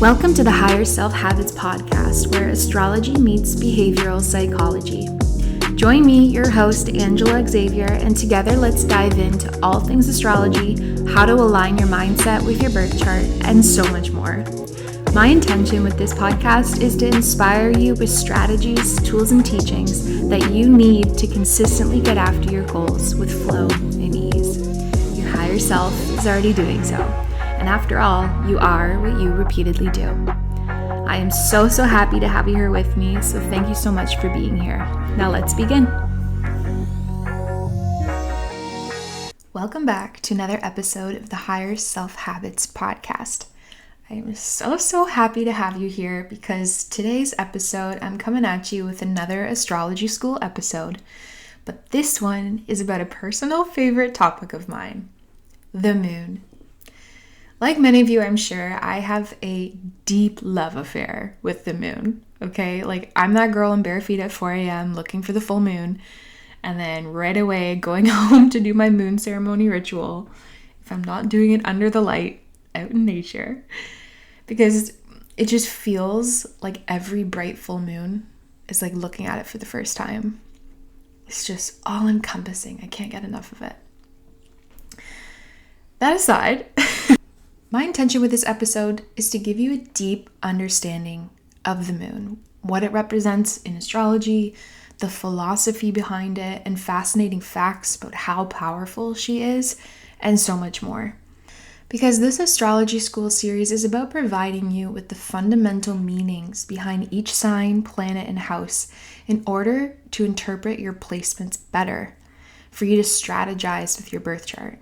Welcome to the Higher Self Habits podcast, where astrology meets behavioral psychology. Join me, your host, Angela Xavier, and together let's dive into all things astrology, how to align your mindset with your birth chart, and so much more. My intention with this podcast is to inspire you with strategies, tools, and teachings that you need to consistently get after your goals with flow and ease. Your higher self is already doing so. And after all, you are what you repeatedly do. I am so happy to have you here with me, so thank you so much for being here. Now let's begin. Welcome back to another episode of the Higher Self Habits podcast. I am so happy to have you here because today's episode, I'm coming at you with another astrology school episode, but this one is about a personal favorite topic of mine, the moon. Like many of you, I'm sure, I have a deep love affair with the moon, okay? Like, I'm that girl in bare feet at 4 a.m. looking for the full moon, and then right away going home to do my moon ceremony ritual, if I'm not doing it under the light, out in nature, because it just feels like every bright full moon is like looking at it for the first time. It's just all-encompassing. I can't get enough of it. That aside, my intention with this episode is to give you a deep understanding of the moon, what it represents in astrology, the philosophy behind it, and fascinating facts about how powerful she is, and so much more. Because this astrology school series is about providing you with the fundamental meanings behind each sign, planet, and house in order to interpret your placements better, for you to strategize with your birth chart.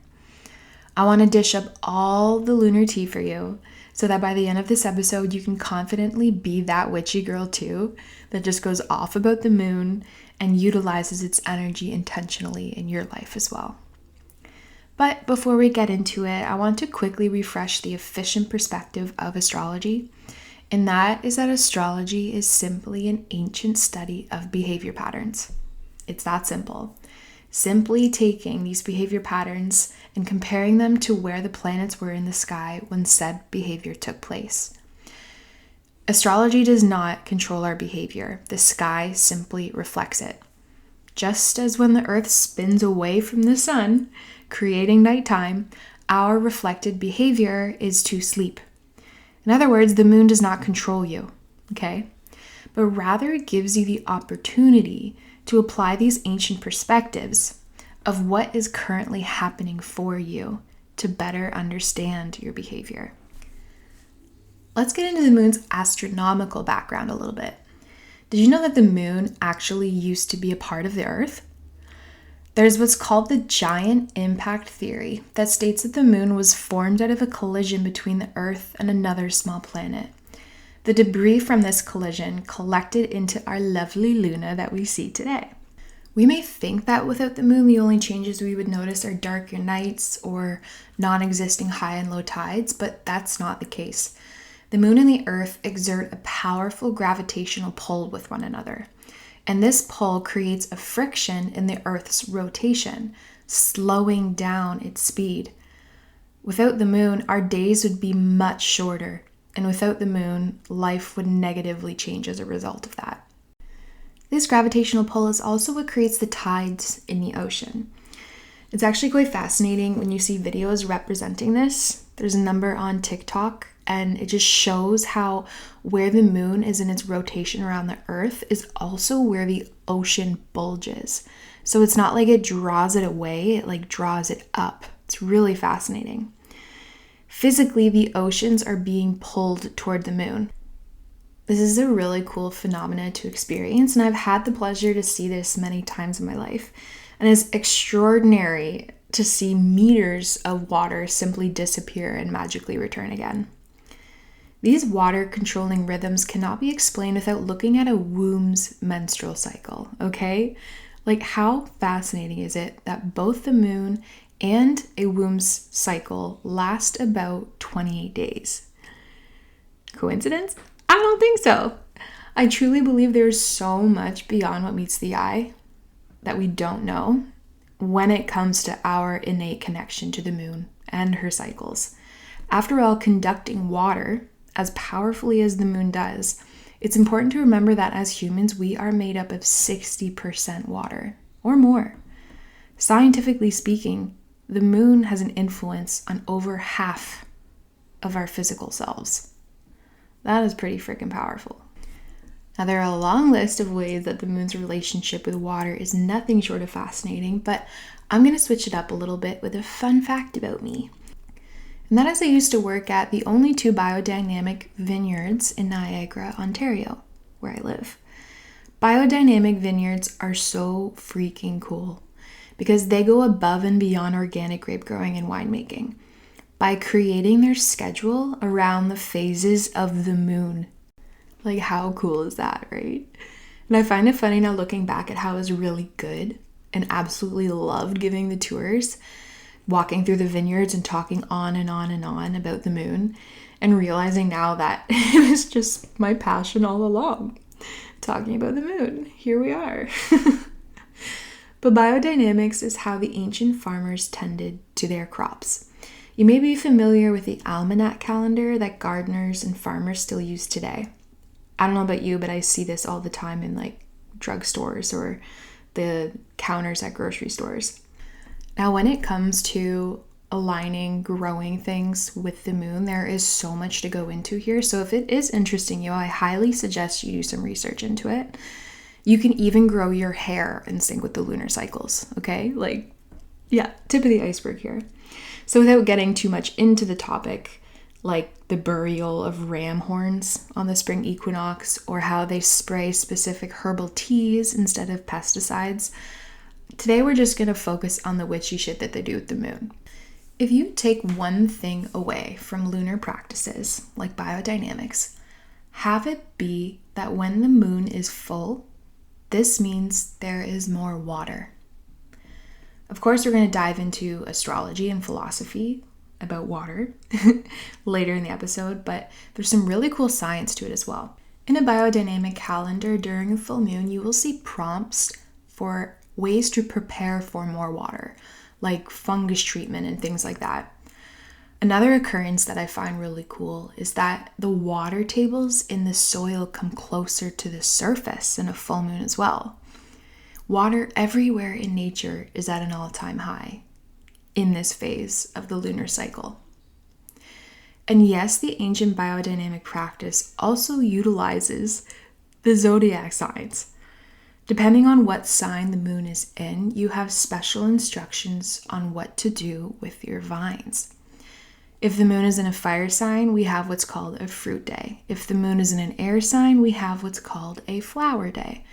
I want to dish up all the lunar tea for you so that by the end of this episode, you can confidently be that witchy girl too that just goes off about the moon and utilizes its energy intentionally in your life as well. But before we get into it, I want to quickly refresh the efficient perspective of astrology, and that is that astrology is simply an ancient study of behavior patterns. It's that simple. Simply taking these behavior patterns and comparing them to where the planets were in the sky when said behavior took place. Astrology does not control our behavior. The sky simply reflects it. Just as when the earth spins away from the sun, creating nighttime, our reflected behavior is to sleep. In other words, the moon does not control you, okay? But rather it gives you the opportunity to apply these ancient perspectives of what is currently happening for you to better understand your behavior. Let's get into the moon's astronomical background a little bit. Did you know that the moon actually used to be a part of the Earth? There's what's called the giant impact theory that states that the moon was formed out of a collision between the Earth and another small planet. The debris from this collision collected into our lovely Luna that we see today. We may think that without the moon, the only changes we would notice are darker nights or non-existing high and low tides, but that's not the case. The moon and the Earth exert a powerful gravitational pull with one another, and this pull creates a friction in the Earth's rotation, slowing down its speed. Without the moon, our days would be much shorter, and without the moon, life would negatively change as a result of that. This gravitational pull is also what creates the tides in the ocean. It's actually quite fascinating when you see videos representing this. There's a number on TikTok, and it just shows how where the moon is in its rotation around the Earth is also where the ocean bulges. So it's not like it draws it away, it like draws it up. It's really fascinating. Physically, the oceans are being pulled toward the moon. This is a really cool phenomenon to experience, and I've had the pleasure to see this many times in my life. And it's extraordinary to see meters of water simply disappear and magically return again. These water-controlling rhythms cannot be explained without looking at a womb's menstrual cycle, okay? Like, how fascinating is it that both the moon and a womb's cycle last about 28 days? Coincidence? I don't think so. I truly believe there's so much beyond what meets the eye that we don't know when it comes to our innate connection to the moon and her cycles. After all, conducting water as powerfully as the moon does, it's important to remember that as humans, we are made up of 60% water or more. Scientifically speaking, the moon has an influence on over half of our physical selves. That is pretty freaking powerful. Now, there are a long list of ways that the moon's relationship with water is nothing short of fascinating, but I'm going to switch it up a little bit with a fun fact about me. And that is I used to work at the only 2 biodynamic vineyards in Niagara, Ontario, where I live. Biodynamic vineyards are so freaking cool because they go above and beyond organic grape growing and winemaking by creating their schedule around the phases of the moon. Like, how cool is that, right? And I find it funny now looking back at how it was really good and absolutely loved giving the tours, walking through the vineyards and talking on and on and on about the moon, and realizing now that it was just my passion all along, talking about the moon. Here we are. But biodynamics is how the ancient farmers tended to their crops. You may be familiar with the almanac calendar that gardeners and farmers still use today. I don't know about you, but I see this all the time in like drugstores or the counters at grocery stores. Now, when it comes to aligning growing things with the moon, there is so much to go into here. So if it is interesting you, I highly suggest you do some research into it. You can even grow your hair in sync with the lunar cycles, okay? Like, yeah, tip of the iceberg here. So without getting too much into the topic, like the burial of ram horns on the spring equinox, or how they spray specific herbal teas instead of pesticides, today we're just going to focus on the witchy shit that they do with the moon. If you take one thing away from lunar practices like biodynamics, have it be that when the moon is full, this means there is more water. Of course, we're going to dive into astrology and philosophy about water later in the episode, but there's some really cool science to it as well. In a biodynamic calendar during a full moon, you will see prompts for ways to prepare for more water, like fungus treatment and things like that. Another occurrence that I find really cool is that the water tables in the soil come closer to the surface in a full moon as well. Water everywhere in nature is at an all-time high in this phase of the lunar cycle. And yes, the ancient biodynamic practice also utilizes the zodiac signs. Depending on what sign the moon is in, you have special instructions on what to do with your vines. If the moon is in a fire sign, we have what's called a fruit day. If the moon is in an air sign, we have what's called a flower day.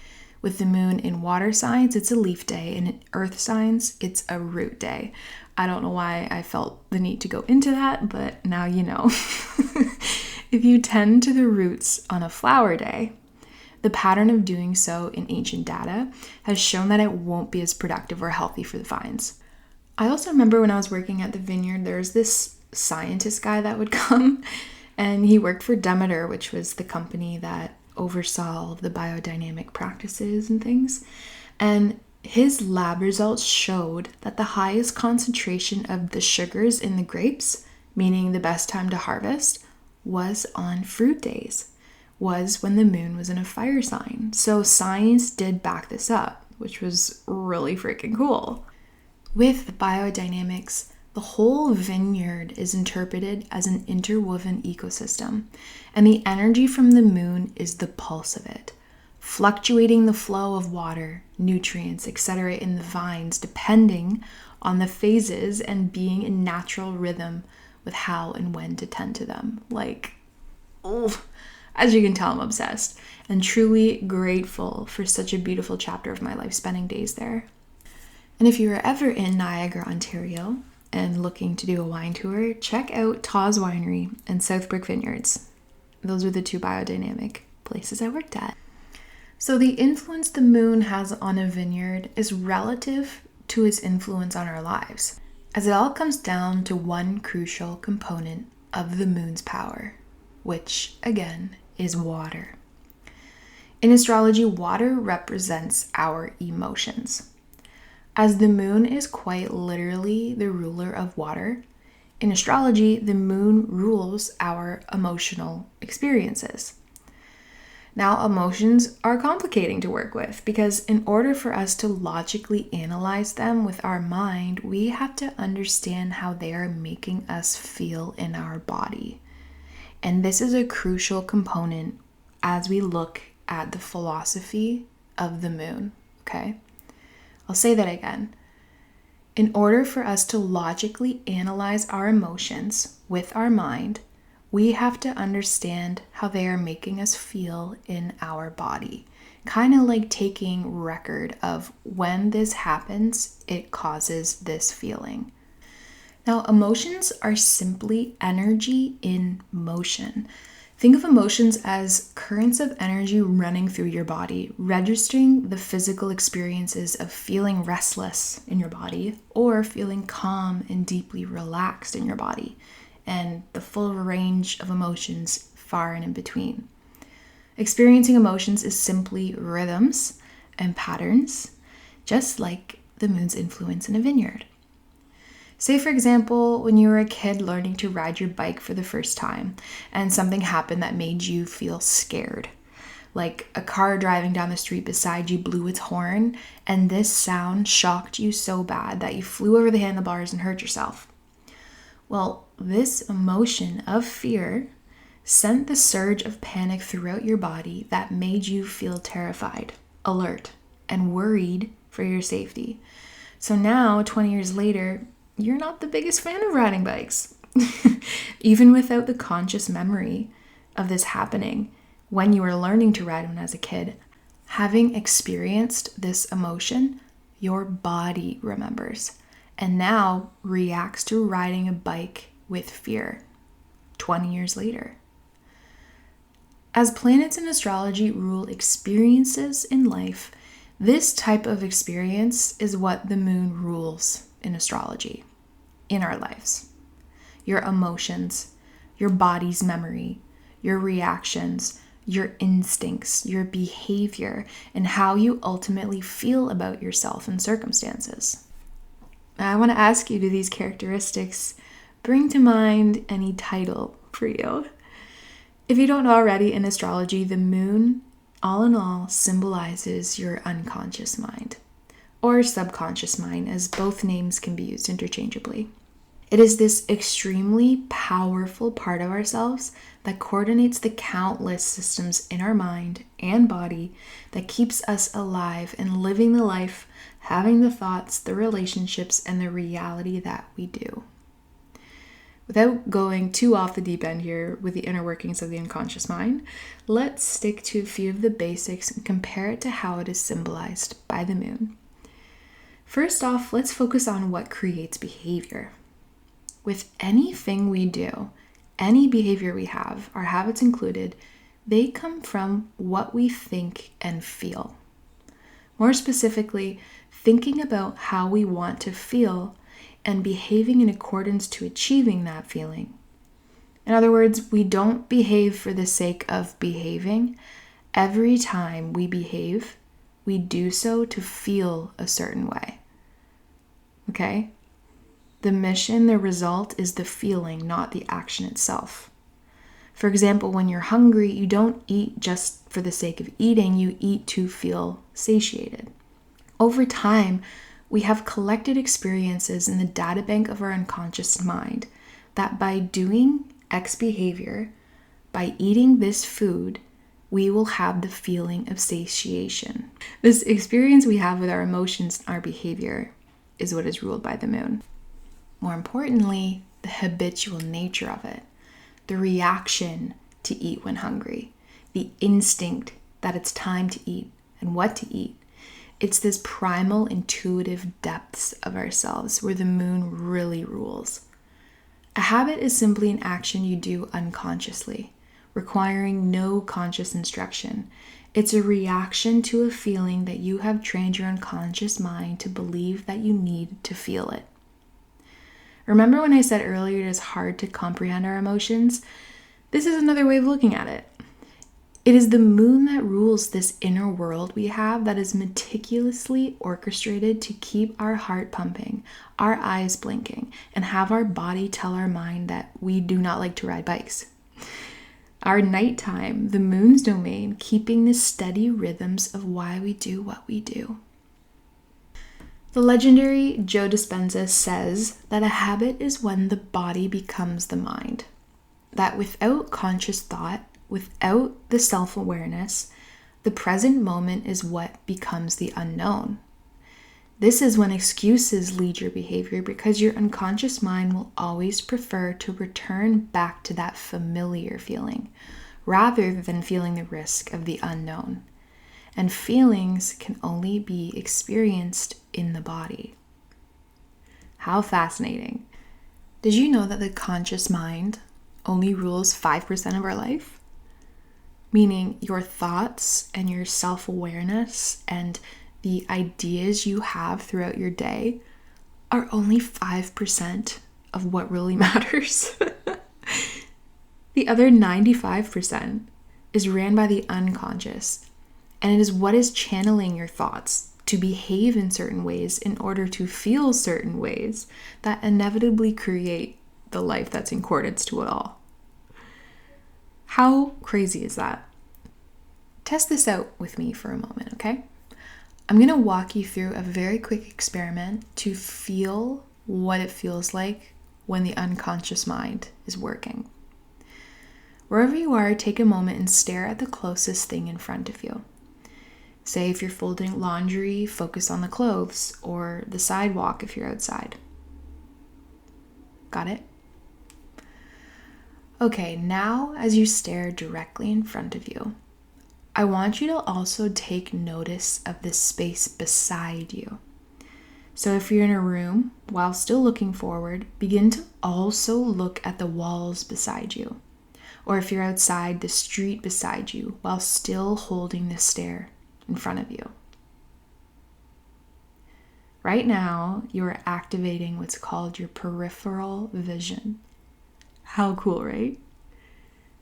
With the moon in water signs, it's a leaf day, and in earth signs, it's a root day. I don't know why I felt the need to go into that, but now you know. If you tend to the roots on a flower day, the pattern of doing so in ancient data has shown that it won't be as productive or healthy for the vines. I also remember when I was working at the vineyard, there was this scientist guy that would come, and he worked for Demeter, which was the company that oversaw all of the biodynamic practices and things. And his lab results showed that the highest concentration of the sugars in the grapes, meaning the best time to harvest, was on fruit days, was when the moon was in a fire sign. So science did back this up, which was really freaking cool. With biodynamics, the whole vineyard is interpreted as an interwoven ecosystem, and the energy from the moon is the pulse of it, fluctuating the flow of water, nutrients, etc. in the vines depending on the phases and being in natural rhythm with how and when to tend to them. Like, oh, as you can tell, I'm obsessed and truly grateful for such a beautiful chapter of my life spending days there. And if you are ever in Niagara, Ontario, and looking to do a wine tour, check out Taw's Winery and Southbrook Vineyards. Those are the 2 biodynamic places I worked at. So the influence the moon has on a vineyard is relative to its influence on our lives, as it all comes down to one crucial component of the moon's power, which, again, is water. In astrology, water represents our emotions. As the moon is quite literally the ruler of water, In astrology, the moon rules our emotional experiences. Now, emotions are complicating to work with because in order for us to logically analyze them with our mind, we have to understand how they are making us feel in our body. And this is a crucial component as we look at the philosophy of the moon, okay? I'll say that again. In order for us to logically analyze our emotions with our mind, we have to understand how they are making us feel in our body. Kind of like taking record of when this happens, it causes this feeling. Now, emotions are simply energy in motion. Think of emotions as currents of energy running through your body, registering the physical experiences of feeling restless in your body or feeling calm and deeply relaxed in your body, and the full range of emotions far and in between. Experiencing emotions is simply rhythms and patterns, just like the moon's influence in a vineyard. Say, for example, when you were a kid learning to ride your bike for the first time and something happened that made you feel scared. Like a car driving down the street beside you blew its horn, and this sound shocked you so bad that you flew over the handlebars and hurt yourself. Well, this emotion of fear sent the surge of panic throughout your body that made you feel terrified, alert, and worried for your safety. So now, 20 years later, you're not the biggest fan of riding bikes. Even without the conscious memory of this happening when you were learning to ride one as a kid, having experienced this emotion, your body remembers and now reacts to riding a bike with fear 20 years later. As planets in astrology rule experiences in life, this type of experience is what the moon rules in astrology, in our lives. Your emotions, your body's memory, your reactions, your instincts, your behavior, and how you ultimately feel about yourself and circumstances. I want to ask you, do these characteristics bring to mind any title for you? If you don't know already, in astrology, the moon, all in all, symbolizes your unconscious mind, or subconscious mind, as both names can be used interchangeably. It is this extremely powerful part of ourselves that coordinates the countless systems in our mind and body that keeps us alive and living the life, having the thoughts, the relationships, and the reality that we do. Without going too off the deep end here with the inner workings of the unconscious mind, let's stick to a few of the basics and compare it to how it is symbolized by the moon. First off, let's focus on what creates behavior. With anything we do, any behavior we have, our habits included, they come from what we think and feel. More specifically, thinking about how we want to feel and behaving in accordance to achieving that feeling. In other words, we don't behave for the sake of behaving. Every time we behave, we do so to feel a certain way. Okay? The mission, the result, is the feeling, not the action itself. For example, when you're hungry, you don't eat just for the sake of eating, you eat to feel satiated. Over time, we have collected experiences in the databank of our unconscious mind that by doing X behavior, by eating this food, we will have the feeling of satiation. This experience we have with our emotions and our behavior is what is ruled by the moon. More importantly, the habitual nature of it, the reaction to eat when hungry, the instinct that it's time to eat and what to eat. It's this primal, intuitive depths of ourselves where the moon really rules. A habit is simply an action you do unconsciously, requiring no conscious instruction. It's a reaction to a feeling that you have trained your unconscious mind to believe that you need to feel it. Remember when I said earlier it is hard to comprehend our emotions? This is another way of looking at it. It is the moon that rules this inner world we have that is meticulously orchestrated to keep our heart pumping, our eyes blinking, and have our body tell our mind that we do not like to ride bikes. Our nighttime, the moon's domain, keeping the steady rhythms of why we do what we do. The legendary Joe Dispenza says that a habit is when the body becomes the mind. That without conscious thought, without the self-awareness, the present moment is what becomes the unknown. This is when excuses lead your behavior because your unconscious mind will always prefer to return back to that familiar feeling rather than feeling the risk of the unknown. And feelings can only be experienced in the body. How fascinating. Did you know that the conscious mind only rules 5% of our life? Meaning your thoughts and your self-awareness and the ideas you have throughout your day are only 5% of what really matters. The other 95% is ran by the unconscious, and it is what is channeling your thoughts to behave in certain ways in order to feel certain ways that inevitably create the life that's in accordance to it all. How crazy is that? Test this out with me for a moment, okay? I'm going to walk you through a very quick experiment to feel what it feels like when the unconscious mind is working. Wherever you are, take a moment and stare at the closest thing in front of you. Say if you're folding laundry, focus on the clothes or the sidewalk if you're outside. Got it? Okay, now as you stare directly in front of you, I want you to also take notice of the space beside you. So if you're in a room, while still looking forward, begin to also look at the walls beside you. Or if you're outside, the street beside you, while still holding the stair in front of you. Right now, you are activating what's called your peripheral vision. How cool, right?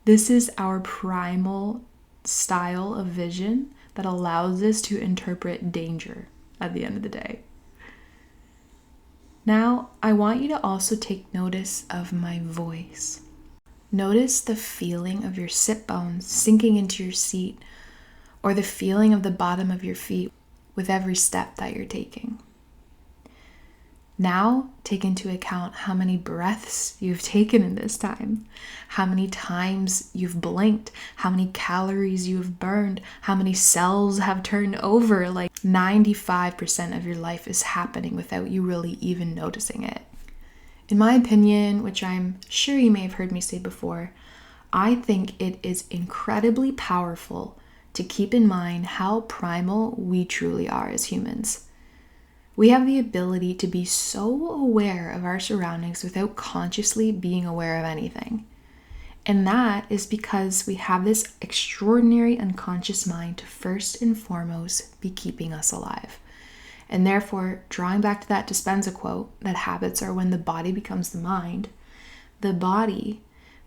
This is our primal style of vision that allows us to interpret danger at the end of the day. Now, I want you to also take notice of my voice. Notice the feeling of your sit bones sinking into your seat or the feeling of the bottom of your feet with every step that you're taking. Now, take into account how many breaths you've taken in this time, how many times you've blinked, how many calories you've burned, how many cells have turned over. Like 95% of your life is happening without you really even noticing it. In my opinion, which I'm sure you may have heard me say before, I think it is incredibly powerful to keep in mind how primal we truly are as humans. We have the ability to be so aware of our surroundings without consciously being aware of anything. And that is because we have this extraordinary unconscious mind to first and foremost be keeping us alive. And therefore, drawing back to that Dispenza quote, that habits are when the body becomes the mind, the body,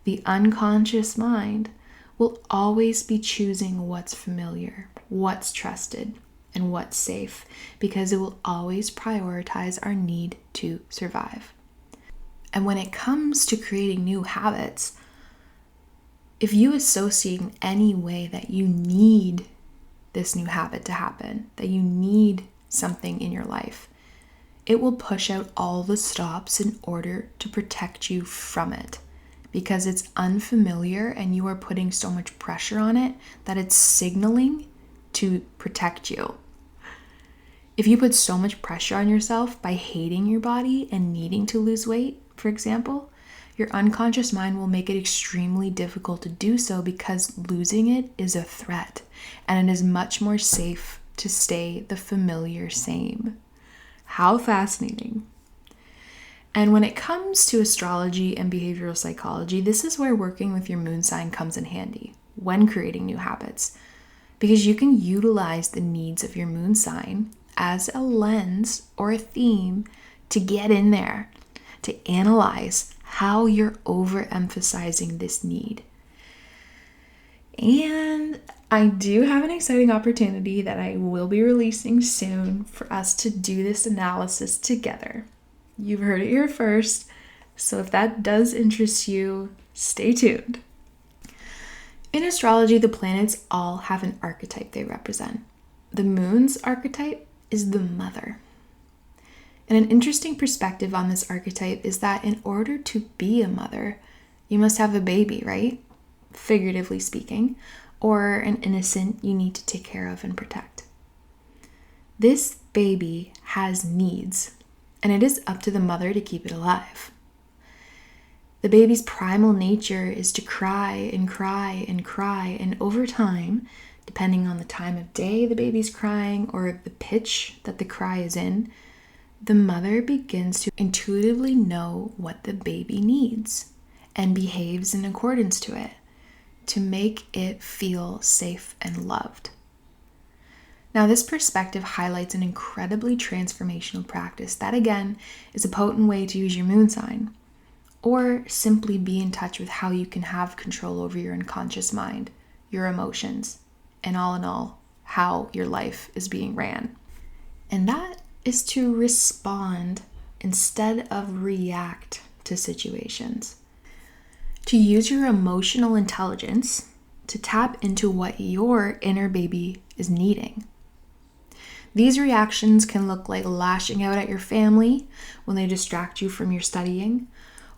the unconscious mind, will always be choosing what's familiar, what's trusted, and what's safe, because it will always prioritize our need to survive. And when it comes to creating new habits, if you associate in any way that you need this new habit to happen, that you need something in your life, it will push out all the stops in order to protect you from it, because it's unfamiliar and you are putting so much pressure on it that it's signaling to protect you. If you put so much pressure on yourself by hating your body and needing to lose weight, for example, your unconscious mind will make it extremely difficult to do so because losing it is a threat, and it is much more safe to stay the familiar same. How fascinating. And when it comes to astrology and behavioral psychology, this is where working with your moon sign comes in handy when creating new habits, because you can utilize the needs of your moon sign as a lens or a theme to get in there, to analyze how you're overemphasizing this need. And I do have an exciting opportunity that I will be releasing soon for us to do this analysis together. You've heard it here first, so if that does interest you, stay tuned. In astrology, the planets all have an archetype they represent. The moon's archetype is the mother. And an interesting perspective on this archetype is that in order to be a mother, you must have a baby, right? Figuratively speaking, or an innocent you need to take care of and protect. This baby has needs, and it is up to the mother to keep it alive. The baby's primal nature is to cry and cry and cry, and over time, depending on the time of day the baby's crying or the pitch that the cry is in, the mother begins to intuitively know what the baby needs and behaves in accordance to it to make it feel safe and loved. Now, this perspective highlights an incredibly transformational practice that, again, is a potent way to use your moon sign, or simply be in touch with how you can have control over your unconscious mind, your emotions, and all in all, how your life is being ran. And that is to respond instead of react to situations. To use your emotional intelligence to tap into what your inner baby is needing. These reactions can look like lashing out at your family when they distract you from your studying,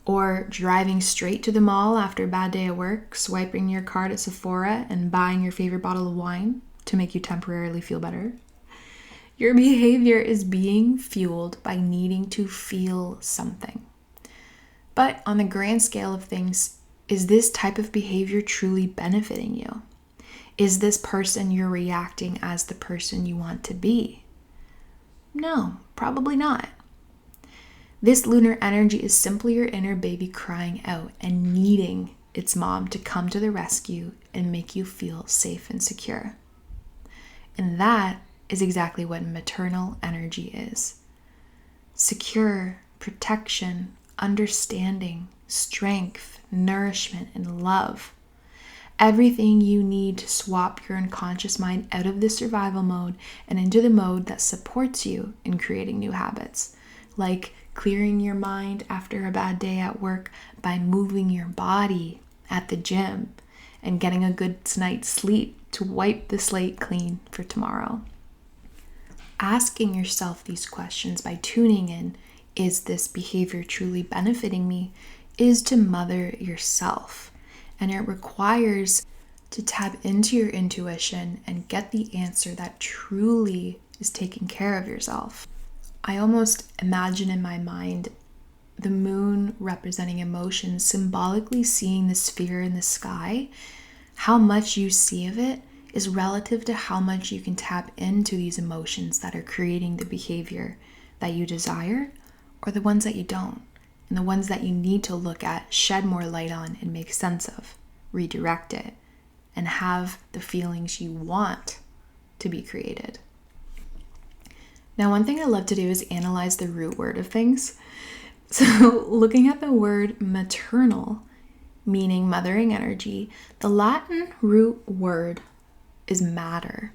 or driving straight to the mall after a bad day at work, swiping your card at Sephora and buying your favorite bottle of wine to make you temporarily feel better. Your behavior is being fueled by needing to feel something. But on the grand scale of things, is this type of behavior truly benefiting you? Is this person you're reacting as the person you want to be? No, probably not. This lunar energy is simply your inner baby crying out and needing its mom to come to the rescue and make you feel safe and secure. And that is exactly what maternal energy is. Secure, protection, understanding, strength, nourishment, and love. Everything you need to swap your unconscious mind out of the survival mode and into the mode that supports you in creating new habits, like clearing your mind after a bad day at work by moving your body at the gym and getting a good night's sleep to wipe the slate clean for tomorrow. Asking yourself these questions by tuning in, is this behavior truly benefiting me, is to mother yourself. And it requires to tap into your intuition and get the answer that truly is taking care of yourself. I almost imagine in my mind the moon representing emotions, symbolically seeing the sphere in the sky. How much you see of it is relative to how much you can tap into these emotions that are creating the behavior that you desire, or the ones that you don't, and the ones that you need to look at, shed more light on, and make sense of, redirect it, and have the feelings you want to be created. Now, one thing I love to do is analyze the root word of things. So looking at the word maternal, meaning mothering energy, the Latin root word is matter.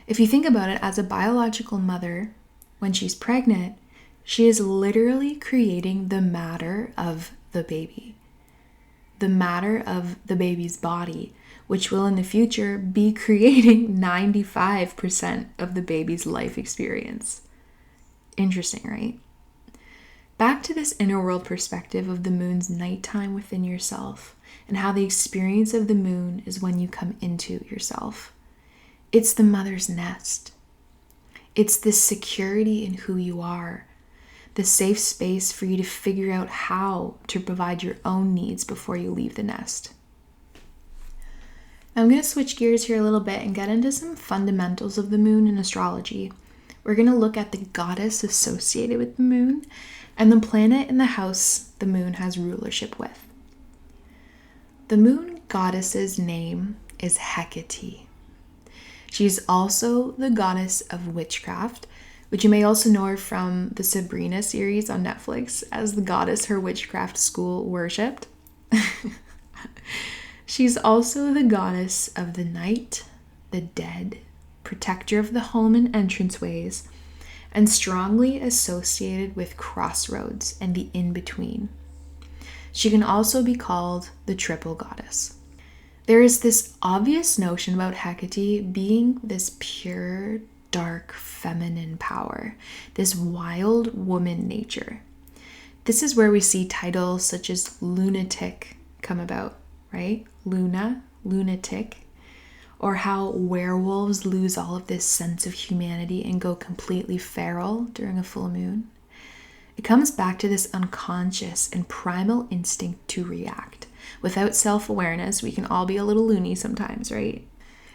If you think about it, as a biological mother, when she's pregnant, she is literally creating the matter of the baby. The matter of the baby's body, which will in the future be creating 95% of the baby's life experience. Interesting, right? Back to this inner world perspective of the moon's nighttime within yourself and how the experience of the moon is when you come into yourself. It's the mother's nest. It's the security in who you are, the safe space for you to figure out how to provide your own needs before you leave the nest. Now I'm going to switch gears here a little bit and get into some fundamentals of the moon in astrology. We're going to look at the goddess associated with the moon and the planet in the house the moon has rulership with. The moon goddess's name is Hecate. She's also the goddess of witchcraft, which you may also know her from the Sabrina series on Netflix as the goddess her witchcraft school worshipped. She's also the goddess of the night, the dead, protector of the home and entranceways, and strongly associated with crossroads and the in-between. She can also be called the triple goddess. There is this obvious notion about Hecate being this pure, dark, feminine power, this wild woman nature. This is where we see titles such as lunatic come about, right? Luna, lunatic. Or how werewolves lose all of this sense of humanity and go completely feral during a full moon. It comes back to this unconscious and primal instinct to react. Without self-awareness, we can all be a little loony sometimes, right?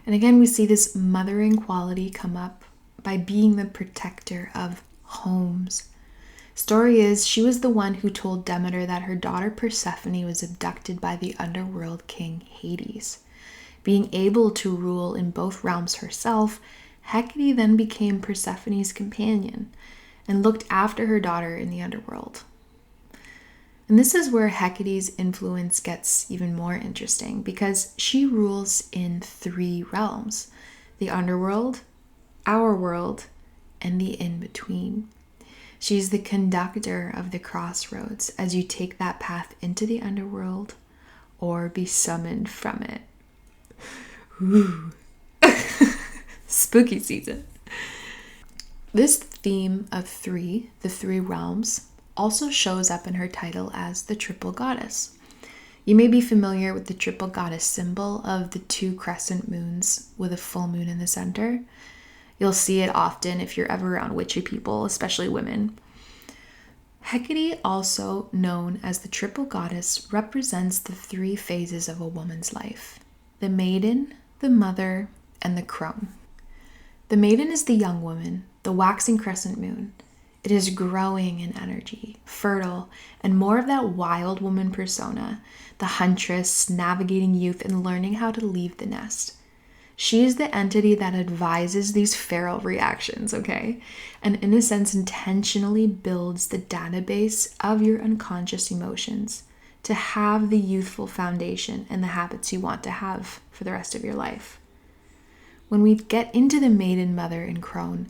And again, we see this mothering quality come up by being the protector of homes. Story is, she was the one who told Demeter that her daughter Persephone was abducted by the underworld king Hades. Being able to rule in both realms herself, Hecate then became Persephone's companion and looked after her daughter in the underworld. And this is where Hecate's influence gets even more interesting because she rules in 3 realms: the underworld, our world, and the in-between. She's the conductor of the crossroads as you take that path into the underworld or be summoned from it. Ooh. Spooky season. This theme of 3, the 3 realms, also shows up in her title as the triple goddess. You may be familiar with the triple goddess symbol of the 2 crescent moons with a full moon in the center. You'll see it often if you're ever around witchy people, especially women. Hecate, also known as the triple goddess, represents the 3 phases of a woman's life: the maiden, the mother, and the crone. The maiden is the young woman, the waxing crescent moon. It is growing in energy, fertile, and more of that wild woman persona, the huntress navigating youth and learning how to leave the nest. She is the entity that advises these feral reactions, okay? And in a sense, intentionally builds the database of your unconscious emotions to have the youthful foundation and the habits you want to have for the rest of your life. When we get into the maiden, mother, and crone,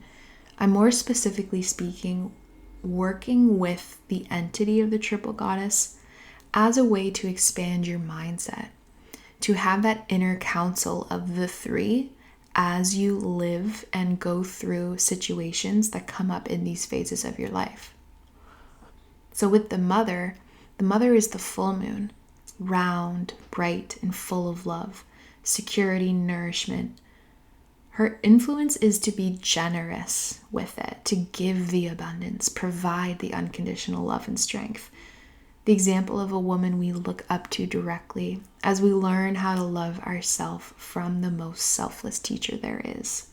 I'm more specifically speaking working with the entity of the triple goddess as a way to expand your mindset, to have that inner counsel of the 3 as you live and go through situations that come up in these phases of your life. So with the mother is the full moon, round, bright, and full of love, security, nourishment. Her influence is to be generous with it, to give the abundance, provide the unconditional love and strength. The example of a woman we look up to directly as we learn how to love ourselves from the most selfless teacher there is.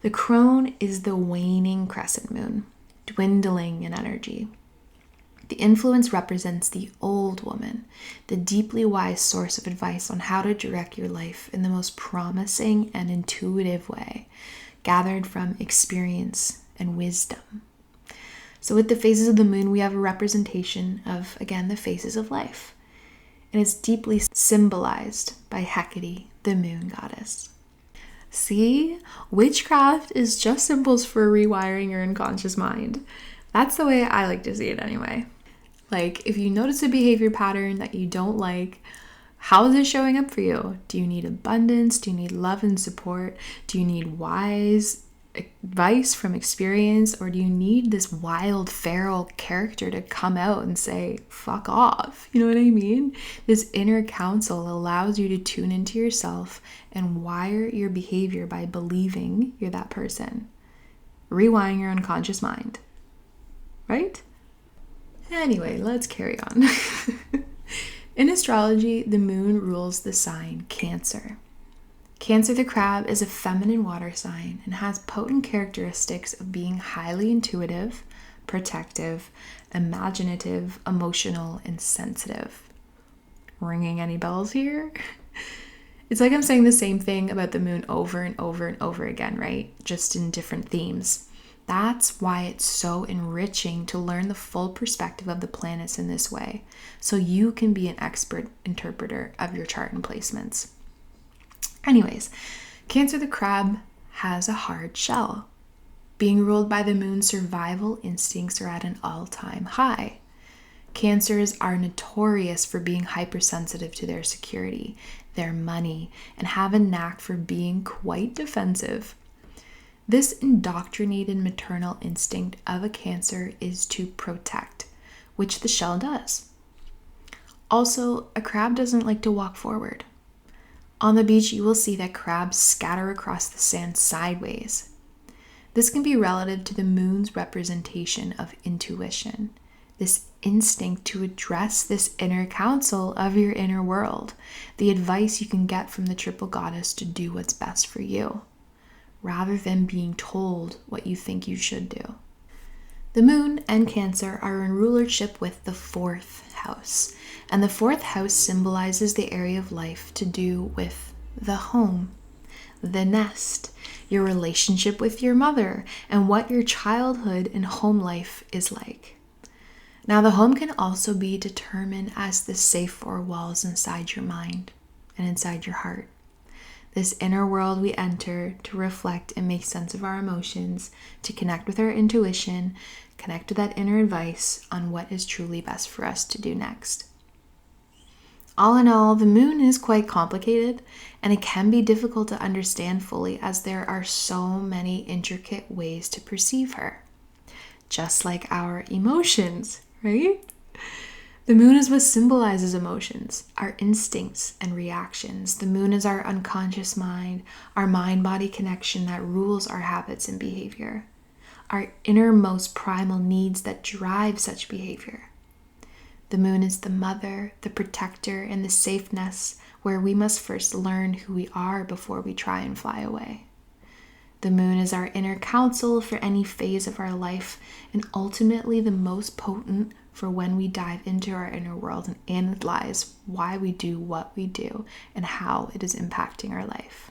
The crone is the waning crescent moon, dwindling in energy. The influence represents the old woman, the deeply wise source of advice on how to direct your life in the most promising and intuitive way, gathered from experience and wisdom. So with the phases of the moon, we have a representation of, again, the phases of life. And it's deeply symbolized by Hecate, the moon goddess. See, witchcraft is just symbols for rewiring your unconscious mind. That's the way I like to see it anyway. Like, if you notice a behavior pattern that you don't like, how is it showing up for you? Do you need abundance? Do you need love and support? Do you need wise advice from experience? Or do you need this wild, feral character to come out and say, fuck off? You know what I mean? This inner counsel allows you to tune into yourself and wire your behavior by believing you're that person. Rewiring your unconscious mind. Right? Anyway, let's carry on. In astrology, the moon rules the sign Cancer. Cancer the crab is a feminine water sign and has potent characteristics of being highly intuitive, protective, imaginative, emotional, and sensitive. Ringing any bells here? It's like I'm saying the same thing about the moon over and over and over again, right? Just in different themes. That's why it's so enriching to learn the full perspective of the planets in this way, so you can be an expert interpreter of your chart and placements. Anyways, Cancer the crab has a hard shell. Being ruled by the moon's survival instincts are at an all-time high. Cancers are notorious for being hypersensitive to their security, their money, and have a knack for being quite defensive. This indoctrinated maternal instinct of a Cancer is to protect, which the shell does. Also, a crab doesn't like to walk forward. On the beach, you will see that crabs scatter across the sand sideways. This can be relative to the moon's representation of intuition, this instinct to address this inner counsel of your inner world, the advice you can get from the triple goddess to do what's best for you, rather than being told what you think you should do. The moon and Cancer are in rulership with the 4th house, and the 4th house symbolizes the area of life to do with the home, the nest, your relationship with your mother, and what your childhood and home life is like. Now, the home can also be determined as the safe 4 walls inside your mind and inside your heart. This inner world we enter to reflect and make sense of our emotions, to connect with our intuition, connect with that inner advice on what is truly best for us to do next. All in all, the moon is quite complicated, and it can be difficult to understand fully as there are so many intricate ways to perceive her. Just like our emotions, right? The moon is what symbolizes emotions, our instincts and reactions. The moon is our unconscious mind, our mind-body connection that rules our habits and behavior, our innermost primal needs that drive such behavior. The moon is the mother, the protector, and the safe nest where we must first learn who we are before we try and fly away. The moon is our inner counsel for any phase of our life, and ultimately the most potent for when we dive into our inner world and analyze why we do what we do and how it is impacting our life.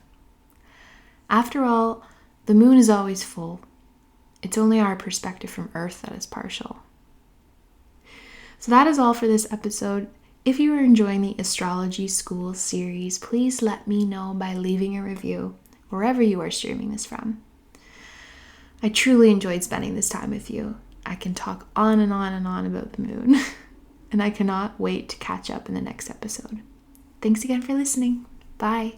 After all, the moon is always full. It's only our perspective from Earth that is partial. So that is all for this episode. If you are enjoying the Astrology School series, please let me know by leaving a review wherever you are streaming this from. I truly enjoyed spending this time with you. I can talk on and on and on about the moon, and I cannot wait to catch up in the next episode. Thanks again for listening. Bye.